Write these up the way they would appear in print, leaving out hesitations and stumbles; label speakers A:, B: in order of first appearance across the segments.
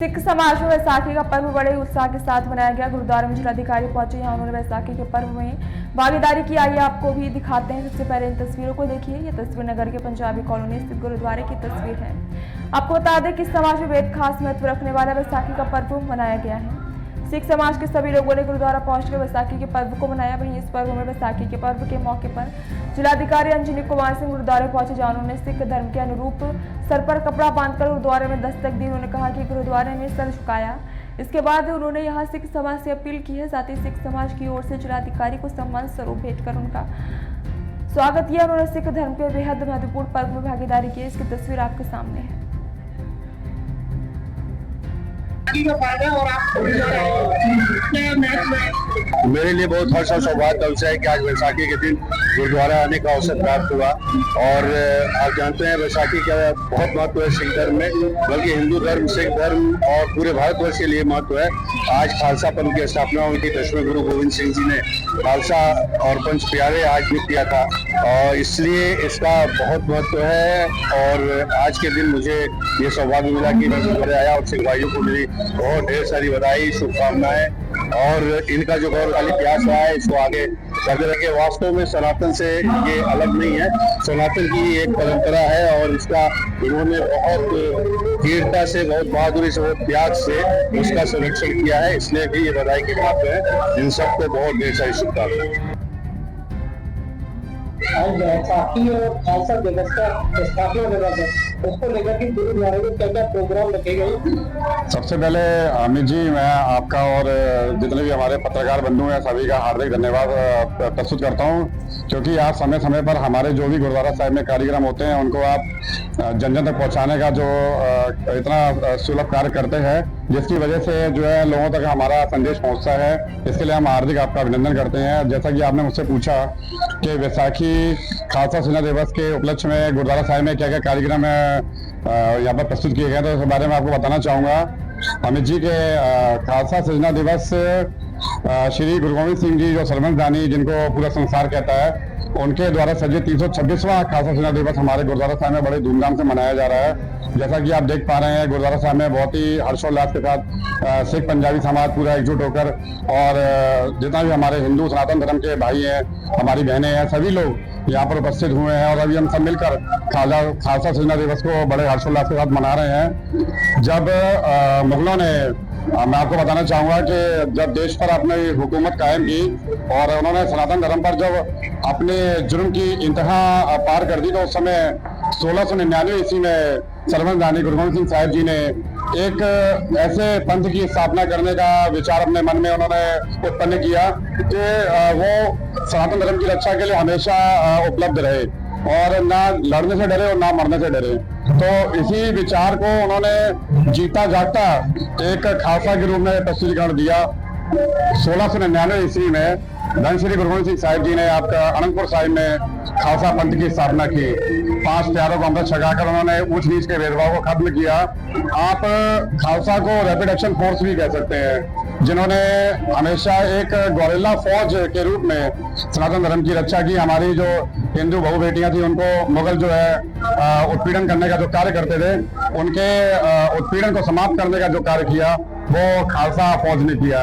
A: सिख समाज में वैसाखी का पर्व बड़े उत्साह के साथ मनाया गया। गुरुद्वारा में जिलाधिकारी पहुंचे, यहाँ उन्होंने वैसाखी के पर्व में भागीदारी की। आइए आपको भी दिखाते हैं। सबसे पहले इन तस्वीरों को देखिए। ये तस्वीर नगर के पंजाबी कॉलोनी स्थित गुरुद्वारे की तस्वीर है। आपको बता दें कि समाज में बेहद खास महत्व रखने वाला वैसाखी का पर्व मनाया गया है। सिख समाज के सभी लोगों ने गुरुद्वारा पहुंचकर वैसाखी के पर्व को मनाया। वहीं इस पर्व में वैसाखी के पर्व के मौके पर जिलाधिकारी अंजनी कुमार सिंह गुरुद्वारे पहुंचे, जहां उन्होंने सिख धर्म के अनुरूप सर पर कपड़ा बांधकर गुरुद्वारे में दस्तक दी। उन्होंने कहा कि गुरुद्वारे में सर झुकाया। इसके बाद उन्होंने यहां सिख समाज से अपील की है। साथ ही सिख समाज की ओर से जिलाधिकारी को सम्मान स्वरूप भेंट कर उनका स्वागत किया। उन्होंने सिख धर्म के बेहद महत्वपूर्ण पर्व में भागीदारी की। इसकी तस्वीर आपके सामने है।
B: मेरे लिए बहुत हर्ष और सौभाग्य का विषय है कि आज वैसाखी के दिन गुरुद्वारा आने का अवसर प्राप्त हुआ। और आप जानते हैं वैसाखी का बहुत महत्व है सिख धर्म में, बल्कि हिंदू धर्म, सिख धर्म और पूरे भारतवर्ष के लिए महत्व है। आज खालसा पंथ की स्थापना उनकी 10वें गुरु गोविंद सिंह जी ने खालसा और पंच प्यारे आज भी किया था, और इसलिए इसका बहुत महत्व है। और आज के दिन मुझे ये सौभाग्य मिला कि मैं गुरुद्वारे आया और सिख भाइयों को मेरी बहुत ढेर सारी बधाई, शुभकामनाएं, और इनका जो गौरवशाली इतिहास रहा है इसको आगे बढ़ते रखे। वास्तव में सनातन से ये अलग नहीं है, सनातन की एक परंपरा है और इसका इन्होंने बहुत वीरता से, बहुत बहादुरी से, बहुत त्याग से उसका संरक्षण किया है। इसलिए भी ये बधाई के पात्र है। इन सबको बहुत ढेर सारी शुभकामनाएं।
C: आज वैसाखी और खालसा दिवस का स्थापना दिवस है, उसको लेकर के गुरुद्वारे में क्या क्या प्रोग्राम रखे गए?
D: सबसे पहले अमित जी, मैं आपका और जितने भी हमारे पत्रकार बंधु हैं सभी का हार्दिक धन्यवाद प्रस्तुत करता हूं, क्योंकि आप समय समय पर हमारे जो भी गुरुद्वारा साहिब में कार्यक्रम होते हैं उनको आप जन जन तक पहुंचाने का जो इतना सुलभ कार्य करते हैं, जिसकी वजह से जो है लोगों तक हमारा संदेश पहुंचता है। इसके लिए हम हार्दिक आपका अभिनंदन करते हैं। जैसा कि आपने मुझसे पूछा कि वैसाखी खालसा सेना दिवस के उपलक्ष्य में गुरुद्वारा साहिब में क्या क्या कार्यक्रम यहाँ पर प्रस्तुत किए गए, तो इस बारे में आपको बताना चाहूँगा। अमित जी के खालसा सेना दिवस श्री गुरु गोविंद सिंह जी जो सरमंदानी, जिनको पूरा संसार कहता है, उनके द्वारा सजे 326वां खालसा सेना दिवस हमारे गुरुद्वारा साहिब में बड़े धूमधाम से मनाया जा रहा है। जैसा कि आप देख पा रहे हैं, गुरुद्वारा साहिब में बहुत ही हर्षोल्लास के साथ सिख पंजाबी समाज पूरा एकजुट होकर, और जितना भी हमारे हिंदू सनातन धर्म के भाई हैं, हमारी बहनें हैं, सभी लोग यहाँ पर उपस्थित हुए हैं। और अभी हम सब मिलकर खालसा सेना दिवस को बड़े हर्षोल्लास के साथ मना रहे हैं। जब मुगलों ने, मैं आपको बताना चाहूँगा कि जब देश पर अपनी हुकूमत कायम की और उन्होंने सनातन धर्म पर जब अपने जुर्म की इंतहा पार कर दी, तो उस समय 1699 ईस्वी में सरमंदानी गुरु गोविंद सिंह साहिब जी ने एक ऐसे पंथ की स्थापना करने का विचार अपने मन में उन्होंने उत्पन्न किया कि वो सनातन धर्म की रक्षा के लिए हमेशा उपलब्ध रहे और ना लड़ने से डरे और ना मरने से डरे। तो इसी विचार को उन्होंने जीता जागता एक खालसा के रूप में प्रस्तुतिकरण दिया। 1699 ईस्वी में धन श्री गुरु गोविंद सिंह साहिब जी ने आपका अनंतपुर साहिब में खालसा पंथ की स्थापना की। 5 प्यारों को अमृत छकाकर उन्होंने ऊंच नीच के भेदभाव को खत्म किया। आप खालसा को रैपिड एक्शन फोर्स भी कह सकते हैं, जिन्होंने हमेशा एक गोरिल्ला फौज के रूप में सनातन धर्म की रक्षा की। हमारी जो हिंदू बहू बेटियां थी उनको मुगल जो है उत्पीड़न करने का जो कार्य करते थे, उनके उत्पीड़न को समाप्त करने का जो कार्य किया वो खालसा फौज ने किया।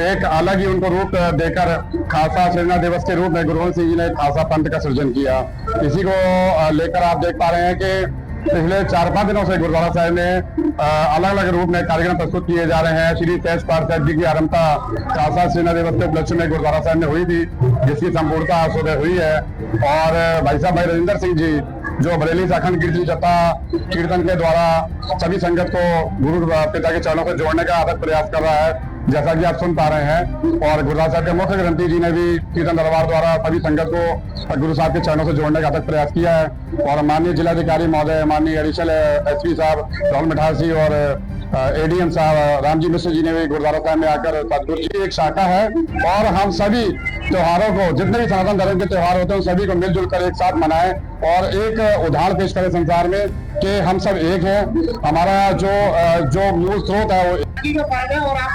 D: एक अलग ही उनको रूप देकर खालसा सेना दिवस के रूप में गुरु गोविंद सिंह जी ने खालसा पंथ का सृजन किया। इसी को लेकर आप देख पा रहे हैं कि पिछले 4-5 दिनों से गुरुद्वारा साहिब में अलग अलग रूप में कार्यक्रम प्रस्तुत किए जा रहे हैं। श्री सहज पाठ साहिब जी की आरंभता खालसा सेना दिवस के उपलक्ष्य में गुरुद्वारा साहिब में हुई थी, जिसकी संपूर्णता सुबह हुई है। और भाई साहब भाई राजेंद्र सिंह जी जो बरेली से अखंड कीर्ति जत्था कीर्तन के द्वारा सभी संगत को गुरु पिता के चरणों से जोड़ने का अथक प्रयास कर रहा है, जैसा कि आप सुन पा रहे हैं। और गुरुद्वारा साहिब के मुख्य ग्रंथी जी ने भी कीर्तन दरबार द्वारा सभी संगत को गुरु साहब के चरणों से जोड़ने का अथक प्रयास किया है। और माननीय जिलाधिकारी महोदय, माननीय एडिशनल एसपी साहब राहुल मिठासी और एडीएम साहब रामजी मिश्र जी ने भी गुरुद्वारा साहिब में आकर सतगुरु जी एक शाखा है, और हम सभी त्योहारों को, जितने भी सनातन धर्म के त्योहार होते हैं, उन सभी को मिलजुल कर एक साथ मनाएं। और एक उदाहरण पेश करें संसार में कि हम सब एक हैं। हमारा जो मूल स्रोत है वो
C: का फायदा और आप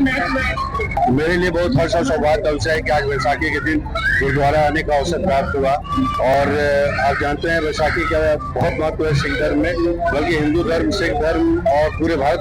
C: मैच में
B: मेरे लिए बहुत हर्ष और सौभाग्य का विषय है कि आज वैसाखी के दिन गुरुद्वारा आने का अवसर प्राप्त हुआ। और आप जानते हैं वैसाखी का बहुत महत्व है सिख धर्म में, बल्कि हिंदू धर्म, सिख धर्म और पूरे भारत